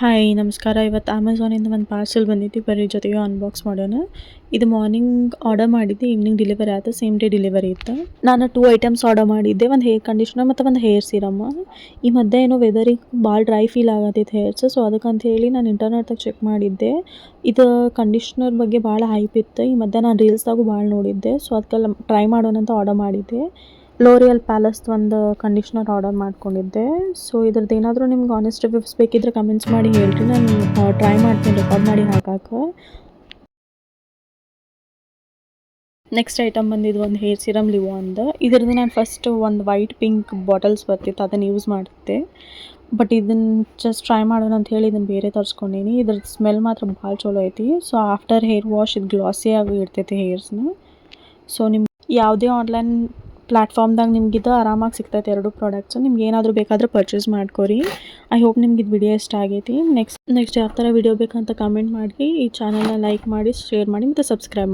Hi ನಮಸ್ಕಾರ. ಇವತ್ತು ಅಮೆಝಾನಿಂದ ಒಂದು ಪಾರ್ಸೆಲ್ ಬಂದಿತ್ತು. ಬರ್ರಿ ಜೊತೆಗೆ ಅನ್ಬಾಕ್ಸ್ ಮಾಡೋಣ. ಇದು ಮಾರ್ನಿಂಗ್ ಆರ್ಡರ್ ಮಾಡಿದ್ದೆ, ಈವ್ನಿಂಗ್ ಡೆಲಿವರಿ ಆಯ್ತು. ಸೇಮ್ ಡೇ ಡೆಲಿವರಿ ಇತ್ತು. ನಾನು 2 ಐಟಮ್ಸ್ ಆರ್ಡರ್ ಮಾಡಿದ್ದೆ, ಒಂದು ಹೇರ್ ಕಂಡೀಷ್ನರ್ ಮತ್ತು ಒಂದು ಹೇರ್ ಸೀರಮ್. ಈ ಮಧ್ಯೆ ಏನೋ ವೆದರಿಗೆ ಭಾಳ ಡ್ರೈ ಫೀಲ್ ಆಗತ್ತಿತ್ತು ಹೇರ್ಸ್. ಸೊ ಅದಕ್ಕಂತ ಹೇಳಿ ನಾನು ಇಂಟರ್ನೆಟ್ದಾಗ ಚೆಕ್ ಮಾಡಿದ್ದೆ. ಇದು ಕಂಡೀಷ್ನರ್ ಬಗ್ಗೆ ಭಾಳ ಹೈಪ್ ಇತ್ತು. ಈ ಮಧ್ಯೆ ನಾನು ರೀಲ್ಸ್ದಾಗೂ ಭಾಳ ನೋಡಿದ್ದೆ. ಸೊ ಅದಕ್ಕೆಲ್ಲ ಟ್ರೈ ಮಾಡೋಣ ಅಂತ ಆರ್ಡರ್ ಮಾಡಿದ್ದೆ. ಲೋರಿಯಲ್ ಪ್ಯಾಲೇಸ್ದು ಒಂದು ಕಂಡೀಷ್ನರ್ ಆರ್ಡರ್ ಮಾಡ್ಕೊಂಡಿದ್ದೆ. ಸೊ ಇದ್ರದ್ದು ಏನಾದರೂ ನಿಮ್ಗೆ ಆನೆಸ್ಟ್ ರಿವ್ಯೂಸ್ ಬೇಕಿದ್ರೆ ಕಮೆಂಟ್ಸ್ ಮಾಡಿ ಹೇಳ್ರಿ. ನಾನು ಟ್ರೈ ಮಾಡ್ತೀನಿ ರೆಕಾರ್ಡ್ ಮಾಡಿ ಹಾಕಕ್ಕೆ. ನೆಕ್ಸ್ಟ್ ಐಟಮ್ ಬಂದಿದ್ದು ಒಂದು ಹೇರ್ ಸಿರಮ್ ಲಿವಾನ್ದು. ಇದರದ್ದು ನಾನು ಫಸ್ಟ್ ಒಂದು ವೈಟ್ ಪಿಂಕ್ ಬಾಟಲ್ಸ್ ಬರ್ತಿತ್ತು, ಅದನ್ನು ಯೂಸ್ ಮಾಡಿದ್ದೆ. ಬಟ್ ಇದನ್ನು ಜಸ್ಟ್ ಟ್ರೈ ಮಾಡೋಣ ಅಂತ ಹೇಳಿ ಇದನ್ನು ಬೇರೆ ತರಿಸ್ಕೊಂಡೀನಿ. ಇದ್ರದ್ದು ಸ್ಮೆಲ್ ಮಾತ್ರ ಭಾಳ ಚಲೋ ಐತಿ. ಸೊ ಆಫ್ಟರ್ ಹೇರ್ ವಾಶ್ ಇದು ಗ್ಲಾಸಿಯಾಗಿ ಇರ್ತೈತಿ ಹೇರ್ಸ್ನ. ಸೊ ನಿಮ್ಗೆ ಯಾವುದೇ ಆನ್ಲೈನ್ ಪ್ಲ್ಯಾಟ್ಫಾರ್ಮ್ದಾಗ ನಿಮ್ಗಿದು ಆರಾಮಾಗಿ ಸಿಗ್ತೈತೆ ಎರಡು ಪ್ರಾಡಕ್ಟ್ಸು. ನಿಮ್ಗೆ ಏನಾದರೂ ಬೇಕಾದ್ರೆ ಪರ್ಚೇಸ್ ಮಾಡ್ಕೊರಿ. ಐ ಹೋಪ್ ನಿಮ್ಗೆ ಇದು ವಿಡಿಯೋ ಇಷ್ಟ ಆಗೈತಿ. ನೆಕ್ಸ್ಟ್ ಯಾವ ಥರ ವಿಡಿಯೋ ಬೇಕಂತ ಕಮೆಂಟ್ ಮಾಡಿ. ಈ ಚಾನಲ್ನ ಲೈಕ್ ಮಾಡಿ, ಶೇರ್ ಮಾಡಿ ಮತ್ತು ಸಬ್ಸ್ಕ್ರೈಬ್ ಮಾಡಿ.